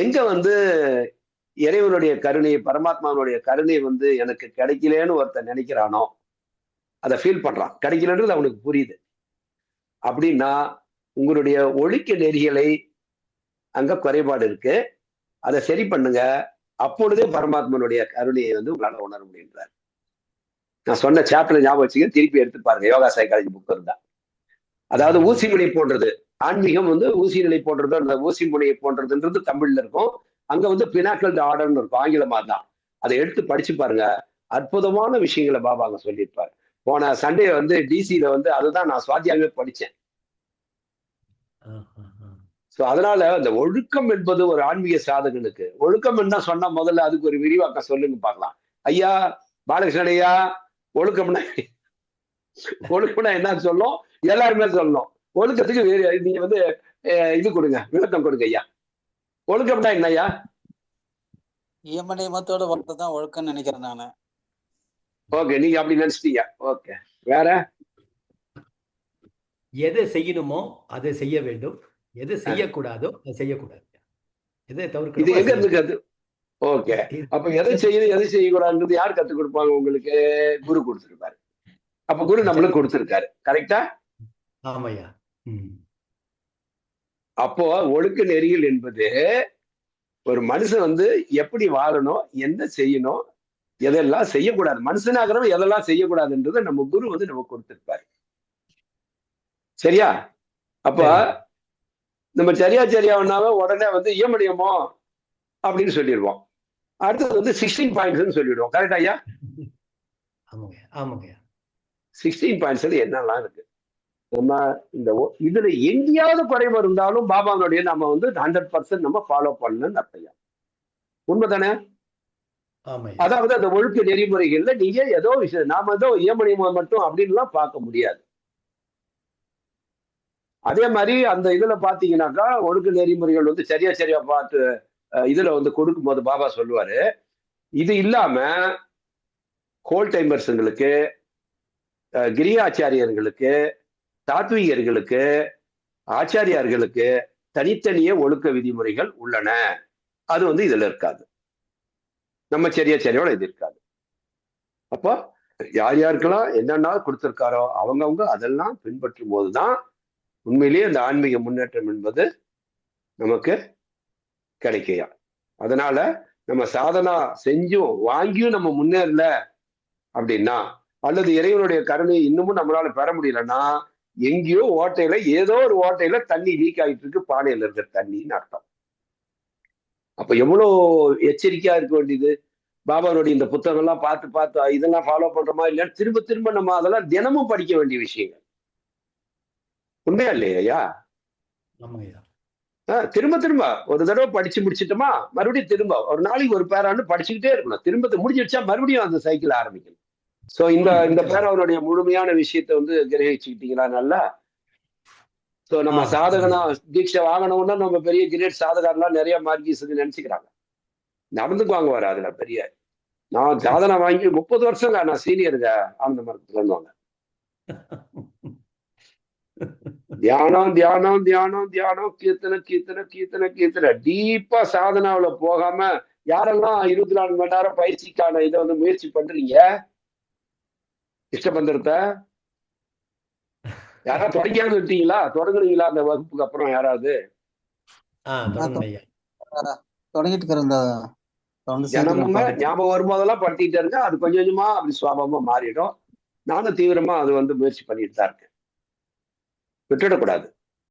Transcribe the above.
எங்க வந்து இறைவனுடைய கருணை, பரமாத்மாவுடைய கருணை வந்து எனக்கு கிடைக்கலன்னு ஒருத்தன் நினைக்கிறானோ, அதை ஃபீல் பண்றான். கிடைக்கலன்றது அவனுக்கு புரியுது. அப்படின்னா உங்களுடைய ஒழுக்க நெறிகளை அங்க குறைபாடு இருக்கு. அதை சரி பண்ணுங்க. அப்பொழுதே பரமாத்மனுடைய கருணையை வந்து உங்களால உணர முடியுன்றார். நான் சொன்ன சாப்டர் ஞாபகம் வச்சுக்க, திருப்பி எடுத்து பாருங்க. யோகா சைக்காலஜி புக் இருந்தா. அதாவது ஊசி முனை போன்றது. ஆன்மீகம் வந்து ஊசி நிலை போன்றது, அந்த ஊசி முனையை போன்றதுன்றது தமிழ்ல இருக்கும். அங்க வந்து பினாக்கல் ஆர்டர்னு இருக்கும், ஆங்கிலமா தான். அதை எடுத்து படிச்சு பாருங்க. அற்புதமான விஷயங்களை பாபா அங்க சொல்லியிருப்பாரு. போன சண்டே வந்து டிசியில வந்து அதுதான் நான் சுவாத்தியாகவே படிச்சேன். சோ அதனால அந்த ஒழுக்கம் என்பது ஒரு ஆன்மீக சாதகனுக்கு, ஒழுக்கம் என்ன சொன்னா முதல்ல அதுக்கு ஒரு விரிவாக்கம் சொல்லுங்க பார்க்கலாம். ஐயா பாலகிருஷ்ணன் ஐயா, ஒழுக்கம்னா ஒழுக்கம்னா என்ன சொல்லணும், எல்லாருமே சொல்லணும். ஒழுக்கத்துக்கு நீங்க வந்து இது கொடுங்க, விளக்கம் கொடுங்க ஐயா. ஒழுக்கம்னா என்ன ஐயா? இயம நியமத்தோட வாழ்றதுதான் ஒழுக்கம்னு நினைக்கிறேன் நானு. ஓகே, நீங்க அப்படி நினைச்சிட்டீங்க. ஓகே, வேற? எதை செய்யணுமோ அதை செய்ய வேண்டும், எது செய்யக்கூடாதோ அதை செய்யக்கூடாது. எதை தவிர்க்க இது எங்க இருக்கு? ஓகே, அப்ப எதை செய்யணும் எதை செய்யக்கூடாதுன்றது யார் கத்துக் கொடுப்பாங்க உங்களுக்கு? குரு கொடுத்திருப்பாரு. அப்ப குரு நம்மளுக்கு கொடுத்திருக்காரு. கரெக்டா? ஆமையா. அப்போ ஒழுக்க நெறிகள் என்பது ஒரு மனுஷன் வந்து எப்படி வாழணும், என்ன செய்யணும், எதெல்லாம் செய்யக்கூடாது, மனுஷனாகிறவன் எதெல்லாம் செய்யக்கூடாதுன்றதை நம்ம குரு வந்து நமக்கு கொடுத்திருப்பாரு. சரியா? அப்ப நம்ம சரியா உடனே வந்து இயமடியமோ அப்படின்னு சொல்லிடுவோம். அடுத்தது வந்து 16 பாயிண்ட்ஸ் சொல்லிடுவோம். கரெக்டா ஐயா? 16 பாயிண்ட்ஸ்ல என்னெல்லாம் இருக்கு? நம்ம இந்த இதுல எங்கேயாவது குறைவு இருந்தாலும் பாபாவுடைய நம்ம வந்து 100% நம்ம ஃபாலோ பண்ணணும்னு அர்த்தம். உண்மைதானே? அதாவது அந்த ஒழுக்க நெறிமுறைகள்ல நீங்க ஏதோ விஷயம், நாம ஏதோ இயமனியமம் மட்டும் அப்படின்லாம் பார்க்க முடியாது. அதே மாதிரி அந்த இதுல பாத்தீங்கன்னாக்கா ஒழுக்க நெறிமுறைகள் வந்து சரியா பார்த்து இதுல வந்து கொடுக்கும் போது பாபா சொல்லுவாரு, இது இல்லாம ஹோல் டைமர்ஸுங்களுக்கு, கிரியாச்சாரியர்களுக்கு, தாத்வீகர்களுக்கு, ஆச்சாரியார்களுக்கு தனித்தனியே ஒழுக்க விதிமுறைகள் உள்ளன. அது வந்து இதுல இருக்காது. நம்ம சரியோட இது இருக்காது. அப்போ யார் யாருக்கெல்லாம் என்னென்ன கொடுத்திருக்காரோ அவங்கவுங்க அதெல்லாம் பின்பற்றும் போதுதான் உண்மையிலேயே அந்த ஆன்மீக முன்னேற்றம் என்பது நமக்கு கிடைக்கையா. அதனால நம்ம சாதனா செஞ்சும் வாங்கியும் நம்ம முன்னேறல அப்படின்னா, அல்லது இறைவனுடைய கருணை இன்னமும் நம்மளால பெற முடியலன்னா, எங்கேயோ ஓட்டையில ஏதோ ஒரு ஓட்டையில தண்ணி லீக் ஆகிட்டு இருக்கு, பானையில இருக்கிற தண்ணின்னு அர்த்தம். அப்ப எவ்வளவு எச்சரிக்கையா இருக்க வேண்டியது. பாபாவுடைய இந்த புத்தகங்கள்லாம் பார்த்து இதெல்லாம் ஃபாலோ பண்றோமா இல்லையா, திரும்ப நம்ம அதெல்லாம் தினமும் படிக்க வேண்டிய விஷயங்கள். உண்மையா இல்லையா? திரும்ப ஒரு தடவை படிச்சு முடிச்சிட்டோமா, மறுபடியும் திரும்ப ஒரு நாளைக்கு ஒரு பேரான்னு படிச்சுக்கிட்டே இருக்கணும். திரும்ப முடிஞ்சிடுச்சா மறுபடியும் அந்த சைக்கிள் ஆரம்பிக்கணும். சோ இந்த பேராவனுடைய முழுமையான விஷயத்தை வந்து கிரகிச்சுக்கிட்டீங்களா நல்லா? சோ நம்ம சாதகனா தீட்சை வாங்கணும்னா நம்ம பெரிய கிரேட் சாதகர்லாம் நிறைய மார்க்கீஸுக்கு நினைச்சுக்கிறாங்க. நடந்துக்குவாங்க வர அதுல பெரிய. நான் சாதனை வாங்கி 30 வருஷம் நான் சீனியருங்க ஆனந்த மரத்துல இருந்தவங்க. தியானம் கீர்த்தனை டீப்பா சாதனாவில போகாம யாரெல்லாம் 24 மணி நேரம் பயிற்சிக்கான இதை வந்து முயற்சி பண்றீங்க, இஷ்டபந்தரத்தை யாராவது தொடங்கியாவது விட்டீங்களா? தொடங்குறீங்களா அந்த வகுப்புக்கு அப்புறம் யாராவது? தினமும் ஞாபகம் வரும்போதெல்லாம் படுத்திக்கிட்டே இருங்க. அது கொஞ்சம் கொஞ்சமா அப்படி சுவாபமா மாறிடும். நானும் தீவிரமா அது வந்து முயற்சி பண்ணிட்டு தான் இருக்கேன். விட்டுடக்கூடாது.